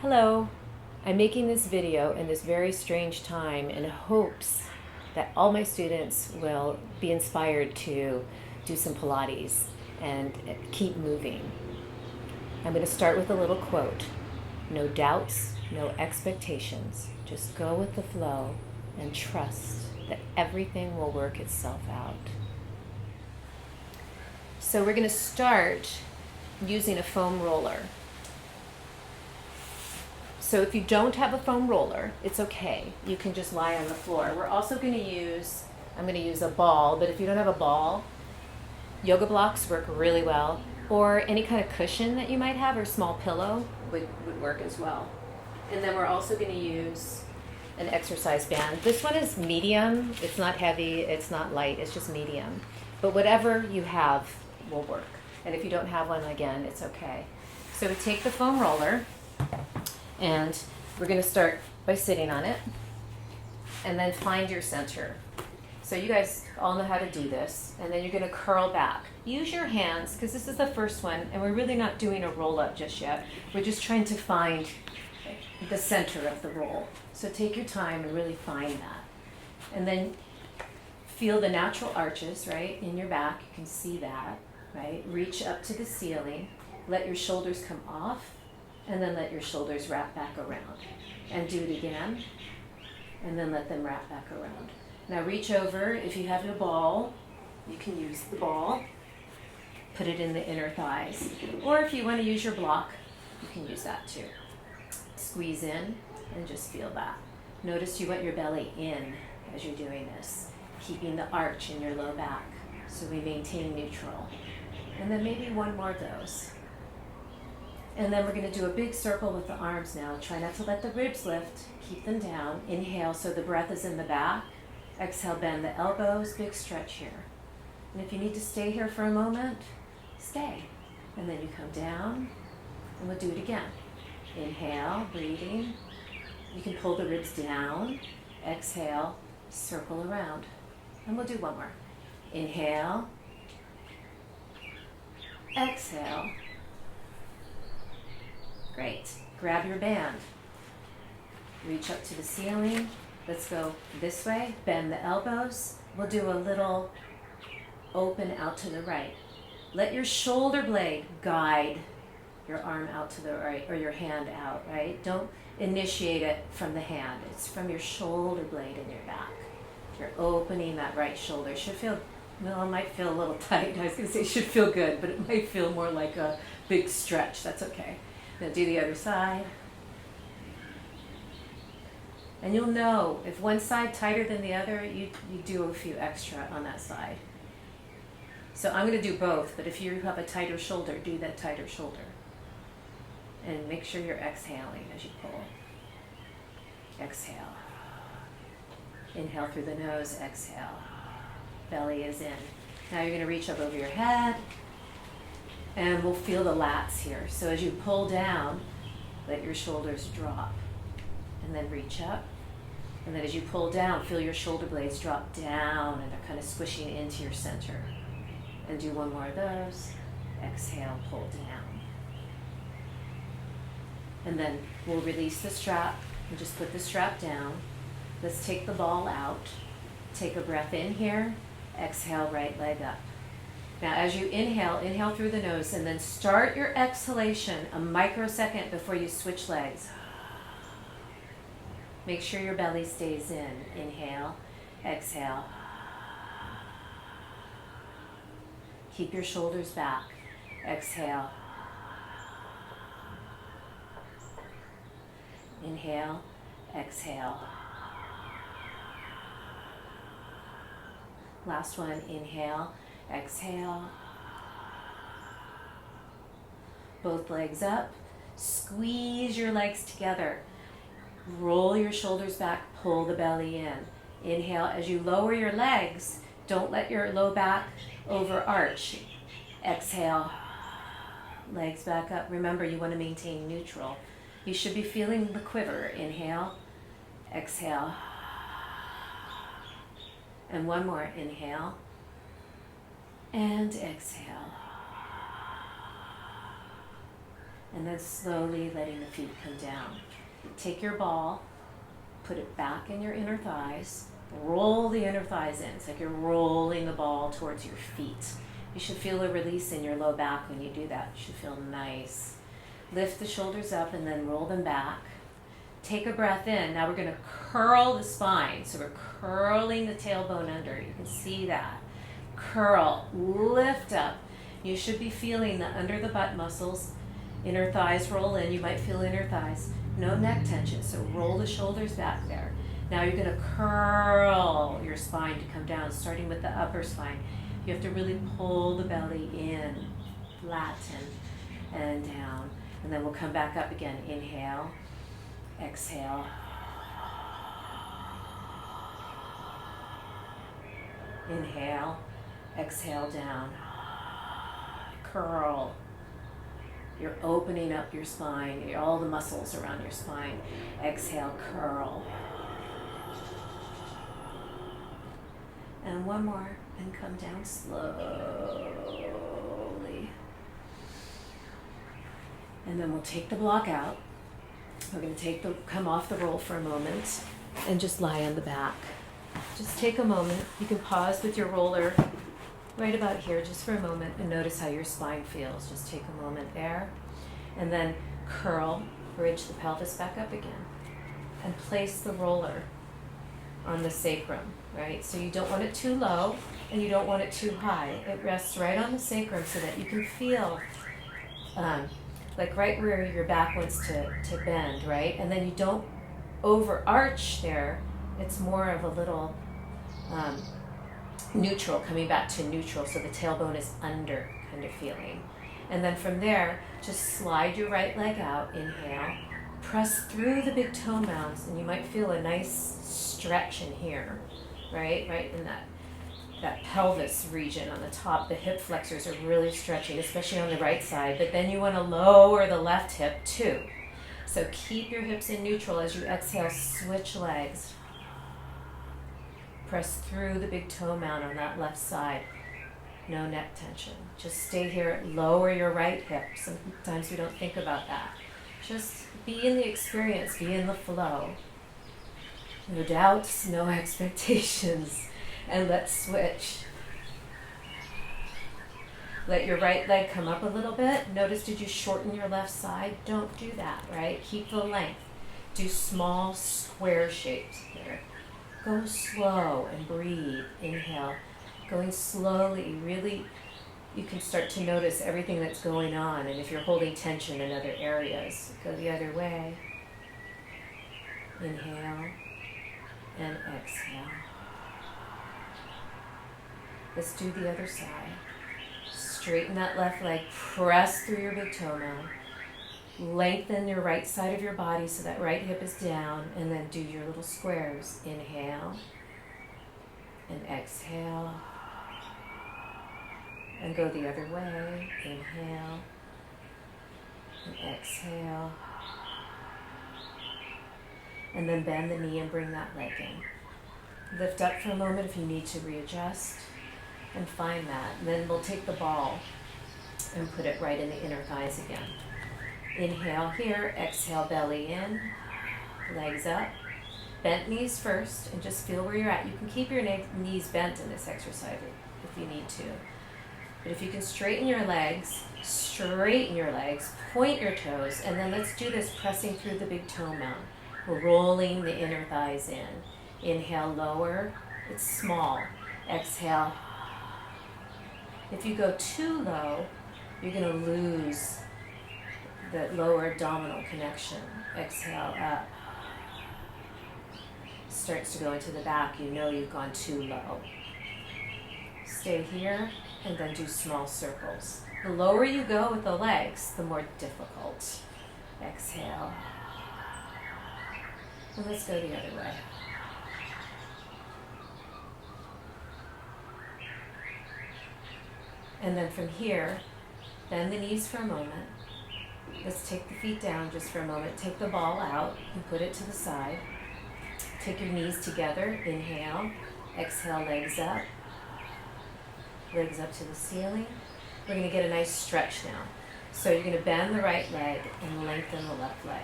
Hello, I'm making this video in this very strange time in hopes that all my students will be inspired to do some Pilates and keep moving. I'm going to start with a little quote. No doubts, no expectations. Just go with the flow and trust that everything will work itself out. So we're going to start using a foam roller. So if you don't have a foam roller, it's okay. You can just lie on the floor. We're also going to use, I'm going to use a ball, but if you don't have a ball, yoga blocks work really well, or any kind of cushion that you might have or small pillow would work as well. And then we're also going to use an exercise band. This one is medium. It's not heavy. It's not light. It's just medium. But whatever you have will work. And if you don't have one, again, it's okay. So we take the foam roller, and we're going to start by sitting on it and then find your center. So you guys all know how to do this, and then you're going to curl back. Use your hands, because this is the first one, and we're really not doing a roll up just yet. We're just trying to find the center of the roll. So take your time and really find that. And then feel the natural arches, right, in your back. You can see that, right? Reach up to the ceiling. Let your shoulders come off, and then let your shoulders wrap back around. And do it again, and then let them wrap back around. Now reach over. If you have a ball, you can use the ball. Put it in the inner thighs. Or if you want to use your block, you can use that too. Squeeze in and just feel that. Notice you want your belly in as you're doing this, keeping the arch in your low back so we maintain neutral. And then maybe one more of those. And then we're going to do a big circle with the arms now. Try not to let the ribs lift. Keep them down. Inhale so the breath is in the back. Exhale, bend the elbows. Big stretch here. And if you need to stay here for a moment, stay. And then you come down, and we'll do it again. Inhale, breathing. You can pull the ribs down. Exhale, circle around. And we'll do one more. Inhale. Exhale. Great. Grab your band. Reach up to the ceiling. Let's go this way. Bend the elbows. We'll do a little open out to the right. Let your shoulder blade guide your arm out to the right, or your hand out, right? Don't initiate it from the hand. It's from your shoulder blade in your back. You're opening that right shoulder. Should feel, well, it might feel a little tight. I was going to say it should feel good, but it might feel more like a big stretch. That's okay. Now do the other side. And you'll know if one side tighter than the other, you do a few extra on that side. So I'm going to do both, but if you have a tighter shoulder, do that tighter shoulder. And make sure you're exhaling as you pull. Exhale. Inhale through the nose, exhale. Belly is in. Now you're going to reach up over your head. And we'll feel the lats here. So as you pull down, let your shoulders drop. And then reach up. And then as you pull down, feel your shoulder blades drop down and they're kind of squishing into your center. And do one more of those. Exhale, pull down. And then we'll release the strap and just put the strap down. Let's take the ball out. Take a breath in here. Exhale, right leg up. Now, as you inhale through the nose, and then start your exhalation a microsecond before you switch legs. Make sure your belly stays in. Inhale, exhale. Keep your shoulders back. Exhale. Inhale, exhale. Last one, inhale. Exhale. Both legs up. Squeeze your legs together. Roll your shoulders back. Pull the belly in. Inhale. As you lower your legs, don't let your low back overarch. Exhale. Legs back up. Remember, you want to maintain neutral. You should be feeling the quiver. Inhale. Exhale. And one more. Inhale. And exhale. And then slowly letting the feet come down. Take your ball, put it back in your inner thighs, roll the inner thighs in. It's like you're rolling the ball towards your feet. You should feel a release in your low back when you do that. You should feel nice. Lift the shoulders up and then roll them back. Take a breath in. Now we're going to curl the spine. So we're curling the tailbone under. You can see that. Curl, lift up. You should be feeling the under the butt muscles. Inner thighs roll in. You might feel inner thighs. No neck tension. So roll the shoulders back there. Now you're going to curl your spine to come down, starting with the upper spine. You have to really pull the belly in, flatten, and down. And then we'll come back up again. Inhale, exhale. Inhale, exhale down. Curl. You're opening up your spine, all the muscles around your spine. Exhale, curl. And one more, and come down slowly. And then we'll take the block out. We're going to come off the roll for a moment and just lie on the back. Just take a moment. You can pause with your roller right about here just for a moment and notice how your spine feels. Just take a moment there. And then curl, bridge the pelvis back up again. And place the roller on the sacrum, right? So you don't want it too low and you don't want it too high. It rests right on the sacrum so that you can feel like right where your back wants to bend, right? And then you don't overarch there. It's more of a little neutral, coming back to neutral, so the tailbone is under kind of feeling. And then from there, just slide your right leg out, inhale, press through the big toe mounds, and you might feel a nice stretch in here, right in that pelvis region on the top. The hip flexors are really stretching, especially on the right side, but then you want to lower the left hip too. So keep your hips in neutral as you exhale, switch legs. Press through the big toe mound on that left side. No neck tension. Just stay here, lower your right hip. Sometimes we don't think about that. Just be in the experience, be in the flow. No doubts, no expectations. And let's switch. Let your right leg come up a little bit. Notice, did you shorten your left side? Don't do that, right? Keep the length. Do small square shapes here. Go slow and breathe. Inhale. Going slowly, really, you can start to notice everything that's going on. And if you're holding tension in other areas, go the other way. Inhale and exhale. Let's do the other side. Straighten that left leg, press through your big toe mound. Lengthen your right side of your body so that right hip is down, and then do your little squares. Inhale and exhale. And go the other way. Inhale and exhale. And then bend the knee and bring that leg in. Lift up for a moment if you need to readjust. And find that. And then we'll take the ball and put it right in the inner thighs again. Inhale here, exhale, belly in, legs up. Bent knees first, and just feel where you're at. You can keep your knees bent in this exercise if you need to. But if you can straighten your legs, point your toes, and then let's do this pressing through the big toe mound. We're rolling the inner thighs in. Inhale, lower. It's small. Exhale. If you go too low, you're going to lose the lower abdominal connection. Exhale, up. Starts to go into the back. You know you've gone too low. Stay here and then do small circles. The lower you go with the legs, the more difficult. Exhale. And let's go the other way. And then from here, bend the knees for a moment. Let's take the feet down just for a moment. Take the ball out and put it to the side. Take your knees together. Inhale. Exhale, legs up. Legs up to the ceiling. We're going to get a nice stretch now. So you're going to bend the right leg and lengthen the left leg.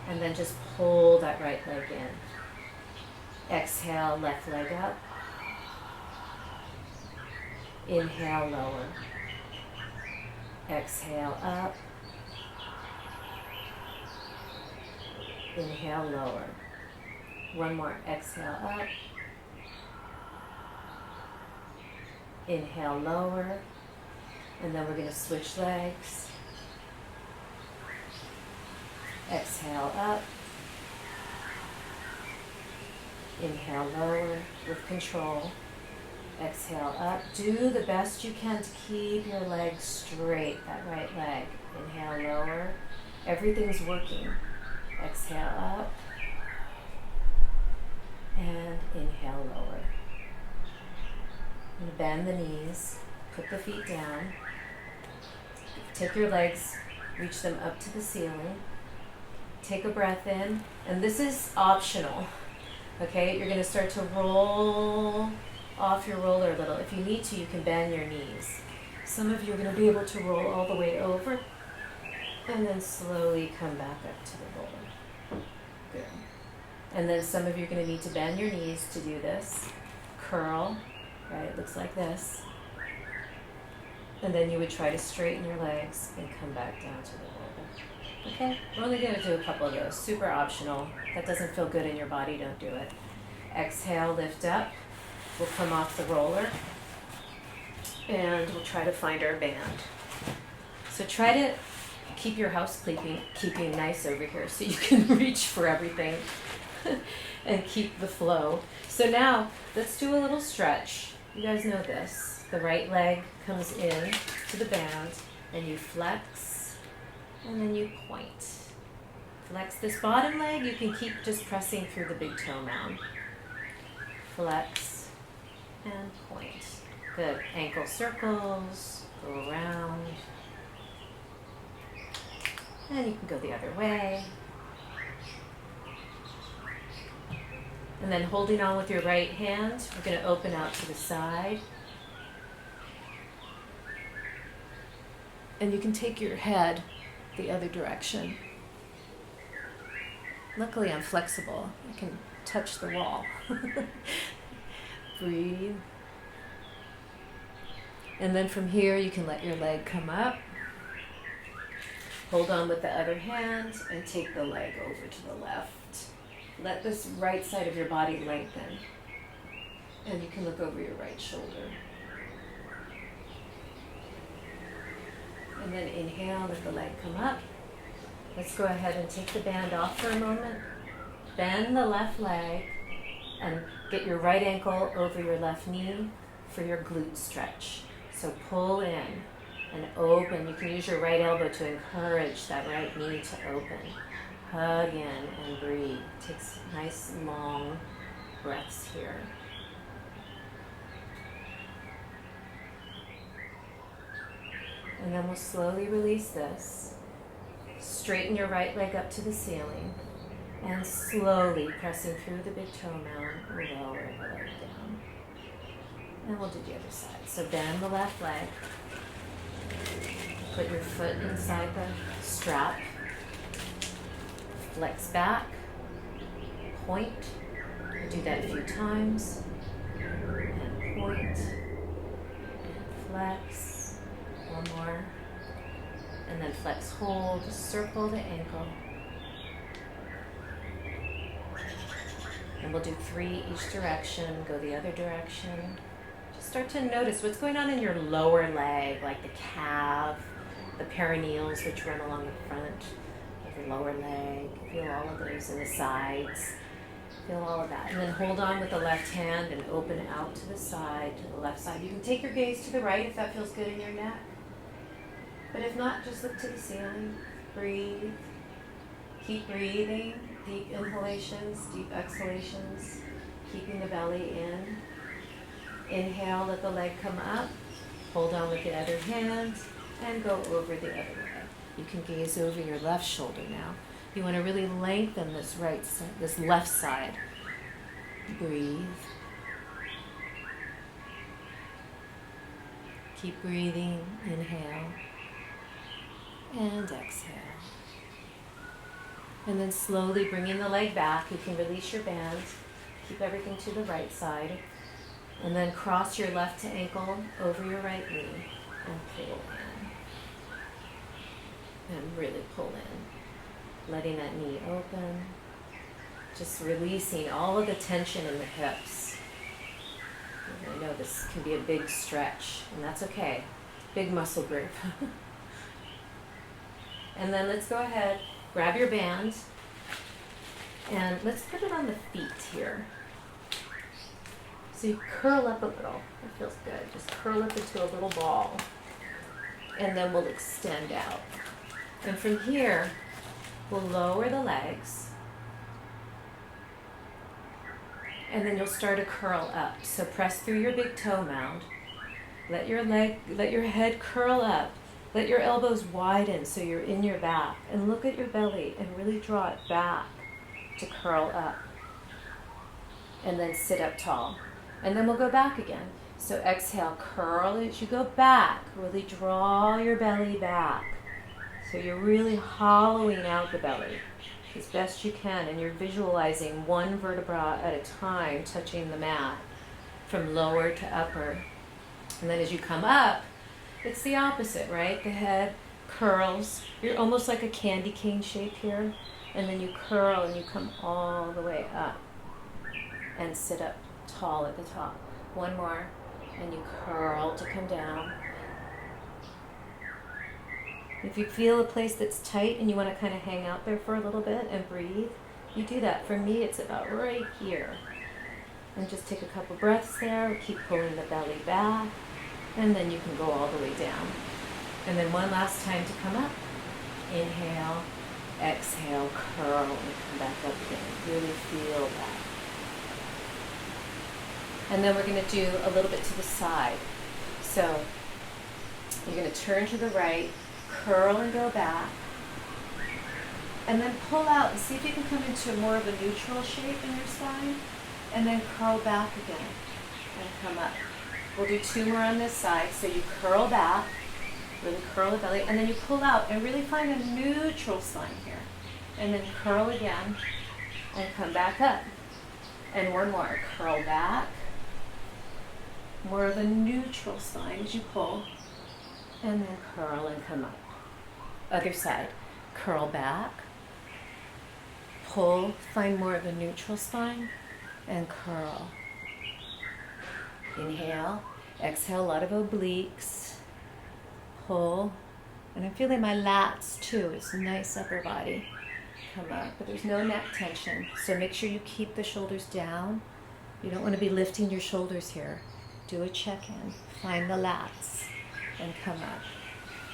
And then just pull that right leg in. Exhale, left leg up. Inhale, lower. Exhale, up. Inhale, lower. One more. Exhale, up. Inhale, lower. And then we're going to switch legs. Exhale, up. Inhale, lower with control. Exhale, up. Do the best you can to keep your legs straight, that right leg. Inhale, lower. Everything's working. Exhale, up. And inhale, lower. And bend the knees. Put the feet down. Take your legs, reach them up to the ceiling. Take a breath in. And this is optional. Okay, you're going to start to roll off your roller a little. If you need to, you can bend your knees. Some of you are going to be able to roll all the way over and then slowly come back up to the roller. Good. And then some of you are going to need to bend your knees to do this. Curl, right? It looks like this. And then you would try to straighten your legs and come back down to the roller. Okay? We're only going to do a couple of those. Super optional. If that doesn't feel good in your body, don't do it. Exhale, lift up. We'll come off the roller. And we'll try to find our band. So try to keep your keeping nice over here so you can reach for everything and keep the flow. So now, let's do a little stretch. You guys know this. The right leg comes in to the band, and you flex, and then you point. Flex this bottom leg. You can keep just pressing through the big toe mound. Flex and point. Good. Ankle circles. Go around. And you can go the other way. And then holding on with your right hand, we're going to open out to the side. And you can take your head the other direction. Luckily, I'm flexible. I can touch the wall. Breathe. And then from here, you can let your leg come up. Hold on with the other hand and take the leg over to the left. Let this right side of your body lengthen. And you can look over your right shoulder. And then inhale, let the leg come up. Let's go ahead and take the band off for a moment. Bend the left leg and get your right ankle over your left knee for your glute stretch. So pull in and open. You can use your right elbow to encourage that right knee to open. Hug in and breathe. Take nice long breaths here. And then we'll slowly release this. Straighten your right leg up to the ceiling and slowly pressing through the big toe mound, lower the leg down. And we'll do the other side. So bend the left leg. Put your foot inside the strap. Flex back. Point. Do that a few times. And point. And flex. One more. And then flex, hold, circle the ankle. And we'll do 3 each direction, go the other direction. Just start to notice what's going on in your lower leg, like the calf, the perineals, which run along the front of your lower leg. Feel all of those in the sides. Feel all of that. And then hold on with the left hand and open out to the side, to the left side. You can take your gaze to the right if that feels good in your neck. But if not, just look to the ceiling. Breathe. Keep breathing. Deep inhalations, deep exhalations. Keeping the belly in. Inhale, let the leg come up. Hold on with the other hand and go over the other way. You can gaze over your left shoulder now. You want to really lengthen this this left side. Breathe. Keep breathing. Inhale. And exhale. And then slowly bringing the leg back. You can release your band. Keep everything to the right side. And then cross your left ankle over your right knee and pull in. And really pull in. Letting that knee open. Just releasing all of the tension in the hips. I know this can be a big stretch, and that's okay. Big muscle group. And then let's go ahead, grab your band, and let's put it on the feet here. So you curl up a little. It feels good. Just curl up into a little ball. And then we'll extend out. And from here, we'll lower the legs. And then you'll start to curl up. So press through your big toe mound. Let your head curl up. Let your elbows widen so you're in your back. And look at your belly and really draw it back to curl up. And then sit up tall. And then we'll go back again. So exhale, curl as you go back. Really draw your belly back. So you're really hollowing out the belly as best you can, and you're visualizing one vertebra at a time touching the mat from lower to upper. And then as you come up, it's the opposite, right? The head curls. You're almost like a candy cane shape here. And then you curl and you come all the way up and sit up tall at the top. One more. And you curl to come down. If you feel a place that's tight and you want to kind of hang out there for a little bit and breathe, you do that. For me, it's about right here. And just take a couple breaths there. Keep pulling the belly back. And then you can go all the way down. And then one last time to come up. Inhale, exhale, curl, and come back up again. Really feel that. And then we're going to do a little bit to the side. So you're going to turn to the right, curl and go back, and then pull out and see if you can come into more of a neutral shape in your spine, and then curl back again and come up. We'll do two more on this side. So you curl back, really curl the belly, and then you pull out and really find a neutral spine here. And then curl again and come back up. And one more, curl back. More of a neutral spine as you pull, and then curl and come up. Other side, curl back, pull, find more of a neutral spine, and curl. Inhale, exhale, a lot of obliques, pull, and I'm feeling my lats too. It's a nice upper body. Come up, but there's no neck tension, so make sure you keep the shoulders down. You don't want to be lifting your shoulders here. Do a check-in, find the lats, and come up.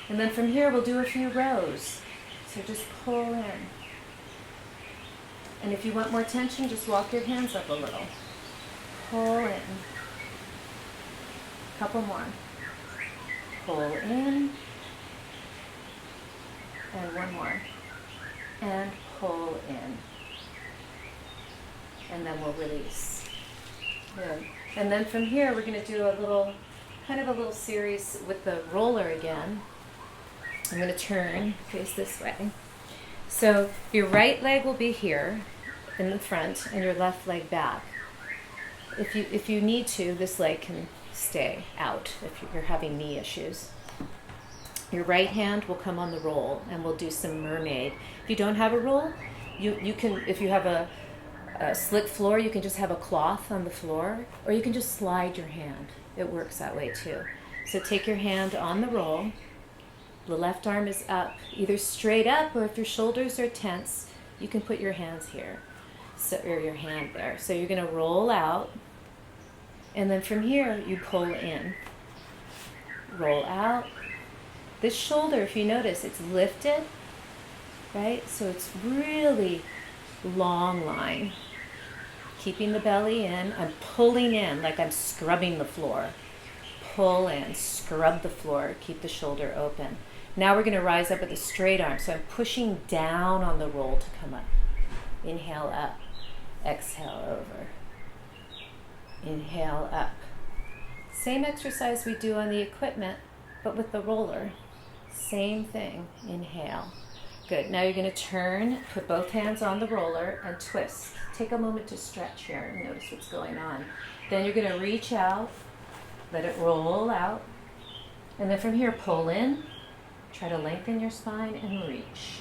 And then from here, we'll do a few rows. So just pull in. And if you want more tension, just walk your hands up a little. Pull in. Couple more. Pull in. And one more. And pull in. And then we'll release. Good. And then from here, we're going to do a little series with the roller again. I'm going to turn, face this way. So your right leg will be here in the front and your left leg back. If you need to, this leg can stay out if you're having knee issues. Your right hand will come on the roll and we'll do some mermaid. If you don't have a roll, you can, if you have a slick floor, you can just have a cloth on the floor, or you can just slide your hand. It works that way too. So take your hand on the roll. The left arm is up, either straight up, or if your shoulders are tense, you can put your hands here, or your hand there. So you're going to roll out, and then from here you pull in. Roll out. This shoulder, if you notice, it's lifted, right? So it's really long line. Keeping the belly in. I'm pulling in like I'm scrubbing the floor. Pull in, scrub the floor, keep the shoulder open. Now we're going to rise up with a straight arm. So I'm pushing down on the roll to come up. Inhale up, exhale over. Inhale up. Same exercise we do on the equipment, but with the roller. Same thing. Inhale. Good. Now you're going to turn, put both hands on the roller and twist. Take a moment to stretch here and notice what's going on. Then you're going to reach out, let it roll out. And then from here, pull in. Try to lengthen your spine and reach.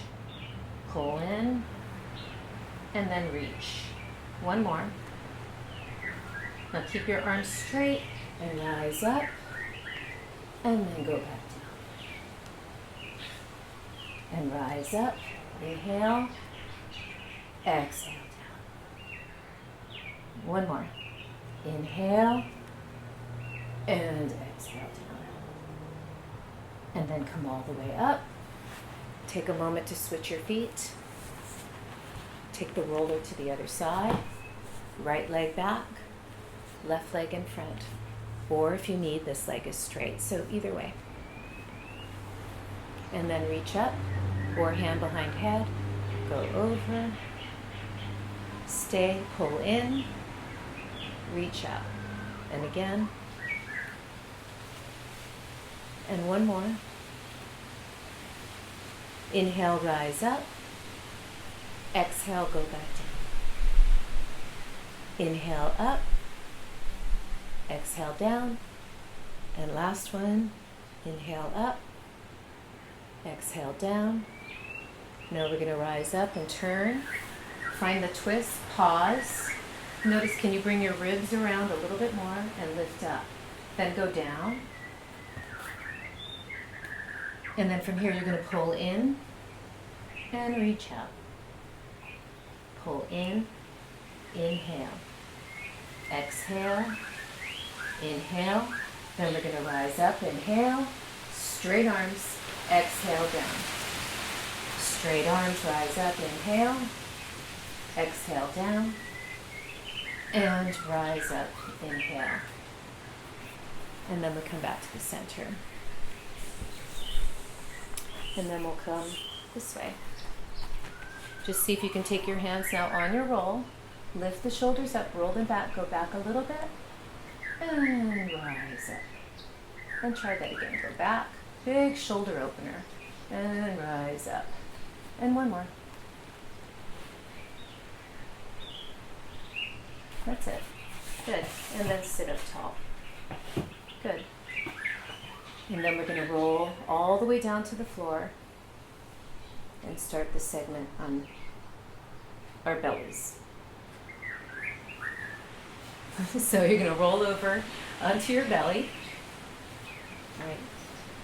Pull in and then reach. One more. Now keep your arms straight and rise up and then go back down. And rise up. Inhale. Exhale down. One more. Inhale and exhale down. And then come all the way up. Take a moment to switch your feet. Take the roller to the other side. Right leg back, left leg in front. Or if you need, this leg is straight. So either way. And then reach up, or hand behind head. Go over. Stay, pull in. Reach out. And again. And one more. Inhale, rise up. Exhale, go back down. Inhale up. Exhale down. And last one. Inhale up. Exhale down. Now we're going to rise up and turn. Find the twist. Pause. Notice, can you bring your ribs around a little bit more and lift up. Then go down. And then from here, you're going to pull in and reach out. Pull in, inhale, exhale, inhale. Then we're going to rise up, inhale, straight arms, exhale down. Straight arms, rise up, inhale, exhale down, and rise up, inhale. And then we'll come back to the center. And then we'll come this way. Just see if you can take your hands now on your roll. Lift the shoulders up, roll them back, go back a little bit, and rise up. And try that again. Go back, big shoulder opener, and rise up. And one more. That's it. Good. And then sit up tall. Good. And then we're going to roll all the way down to the floor and start the segment on our bellies. So you're going to roll over onto your belly. All right.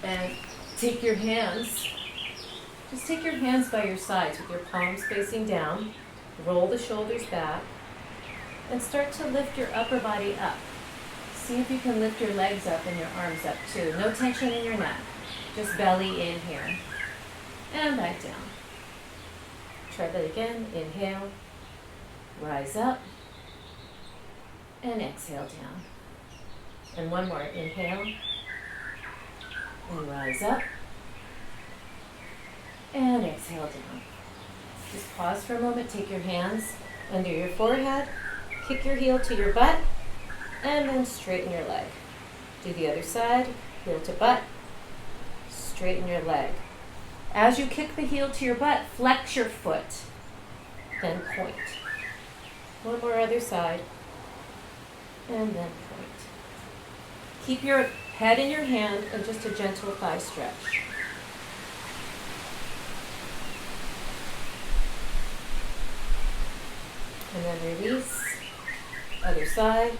And take your hands, just take your hands by your sides with your palms facing down. Roll the shoulders back and start to lift your upper body up. See if you can lift your legs up and your arms up too. No tension in your neck. Just belly in here. And back down. Try that again. Inhale. Rise up. And exhale down. And one more. Inhale. And rise up. And exhale down. Just pause for a moment. Take your hands under your forehead. Kick your heel to your butt. And then straighten your leg. Do the other side, heel to butt, straighten your leg. As you kick the heel to your butt, flex your foot, then point. One more other side, and then point. Keep your head in your hand and just a gentle thigh stretch. And then release, other side.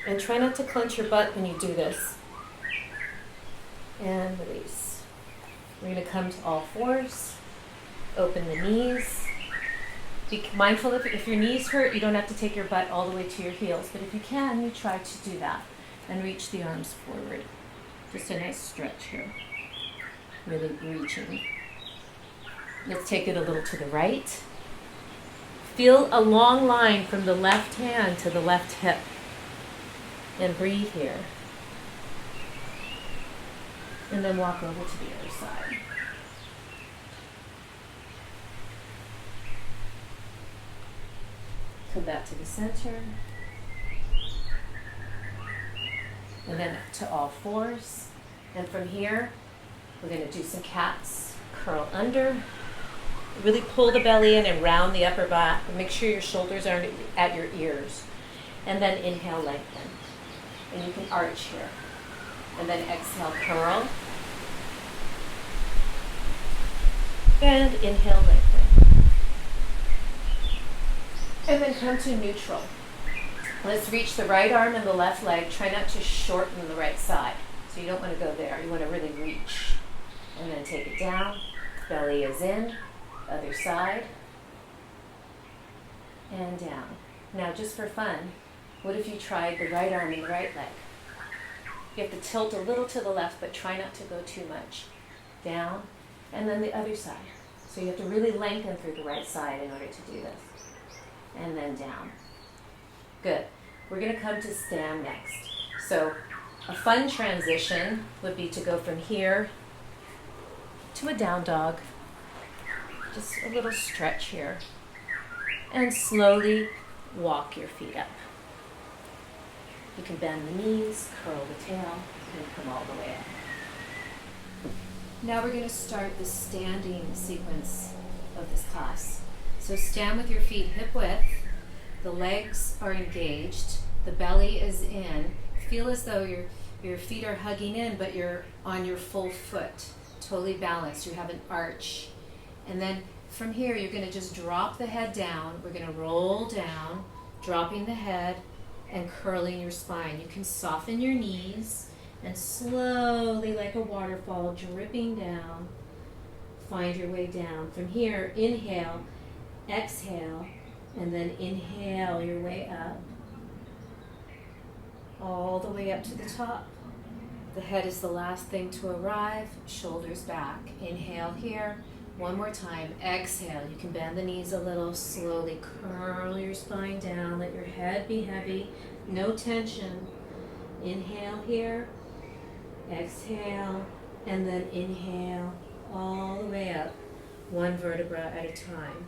And try not to clench your butt when you do this. And release. We're going to come to all fours. Open the knees. Be mindful if your knees hurt, you don't have to take your butt all the way to your heels. But if you can, you try to do that. And reach the arms forward. Just a nice stretch here. Really reaching. Let's take it a little to the right. Feel a long line from the left hand to the left hip. And breathe here. And then walk over to the other side. Come back to the center. and then to all fours. And from here, we're gonna do some cats. Curl under, really pull the belly in and round the upper back. Make sure your shoulders aren't at your ears. And then inhale, lengthen. And you can arch here. And then exhale, curl. And inhale, lengthen. And then come to neutral. Let's reach the right arm and the left leg. Try not to shorten the right side. So you don't want to go there. You want to really reach. And then take it down. Belly is in. Other side. And down. Now just for fun, what if you tried the right arm and the right leg? You have to tilt a little to the left, but try not to go too much. Down. And then the other side. So you have to really lengthen through the right side in order to do this. And then down. Good. We're going to come to stand next. So a fun transition would be to go from here to a down dog. Just a little stretch here. And slowly walk your feet up. You can bend the knees, curl the tail, and come all the way up. Now we're going to start the standing sequence of this class. So stand with your feet hip width. The legs are engaged. The belly is in. Feel as though your feet are hugging in, but you're on your full foot. Totally balanced. You have an arch. And then from here, you're going to just drop the head down. We're going to roll down, dropping the head and curling your spine. You can soften your knees and slowly, like a waterfall, dripping down, find your way down. From here, inhale, exhale, and then inhale your way up, all the way up to the top. The head is the last thing to arrive, shoulders back. Inhale here, one more time, exhale. You can bend the knees a little, slowly curl your spine down, let your head be heavy, no tension. Inhale here, exhale, and then inhale all the way up, one vertebra at a time,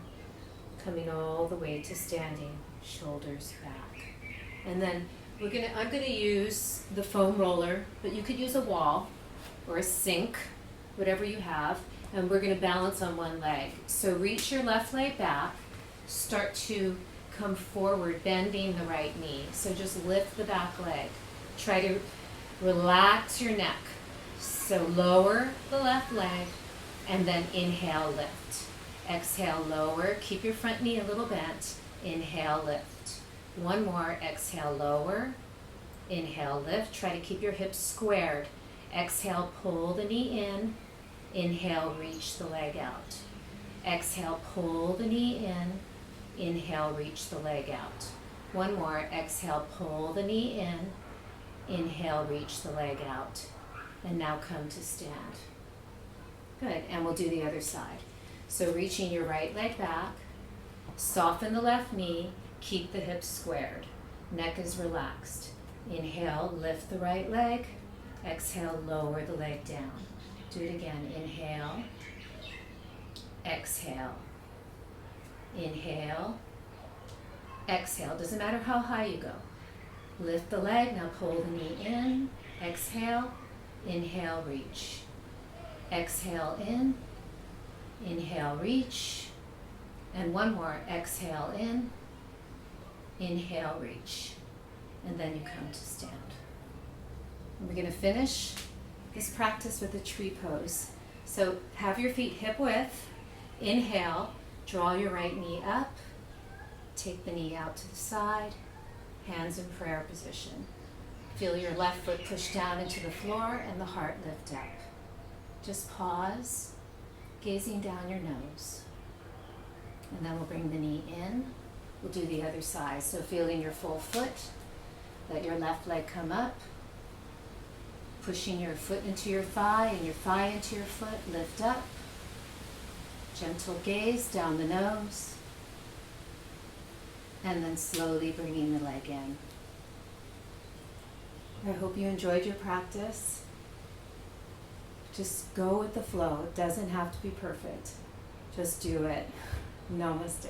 coming all the way to standing, shoulders back. And then I'm gonna use the foam roller, but you could use a wall or a sink, whatever you have, and we're gonna balance on one leg. So reach your left leg back, start to come forward, bending the right knee. So just lift the back leg. Try to relax your neck. So lower the left leg, and then inhale, lift. Exhale, lower. Keep your front knee a little bent. Inhale, lift. One more. Exhale, lower. Inhale, lift. Try to keep your hips squared. Exhale, pull the knee in. Inhale, reach the leg out. Exhale, pull the knee in. Inhale, reach the leg out. One more. Exhale, pull the knee in. Inhale, reach the leg out. And now come to stand. Good. And we'll do the other side. So reaching your right leg back, soften the left knee, keep the hips squared. Neck is relaxed. Inhale, lift the right leg. Exhale, lower the leg down. Do it again. Inhale. Exhale. Inhale. Exhale. Doesn't matter how high you go. Lift the leg. Now pull the knee in. Exhale. Inhale, reach. Exhale in. Inhale, reach. And one more. Exhale in. Inhale, reach. And then you come to stand. And we're going to finish this practice with a tree pose. So have your feet hip width. Inhale. Draw your right knee up. Take the knee out to the side. Hands in prayer position. Feel your left foot push down into the floor and the heart lift up. Just pause, gazing down your nose. And then we'll bring the knee in. We'll do the other side. So feeling your full foot. Let your left leg come up. Pushing your foot into your thigh and your thigh into your foot. Lift up. Gentle gaze down the nose. And then slowly bringing the leg in. I hope you enjoyed your practice. Just go with the flow. It doesn't have to be perfect. Just do it. Namaste.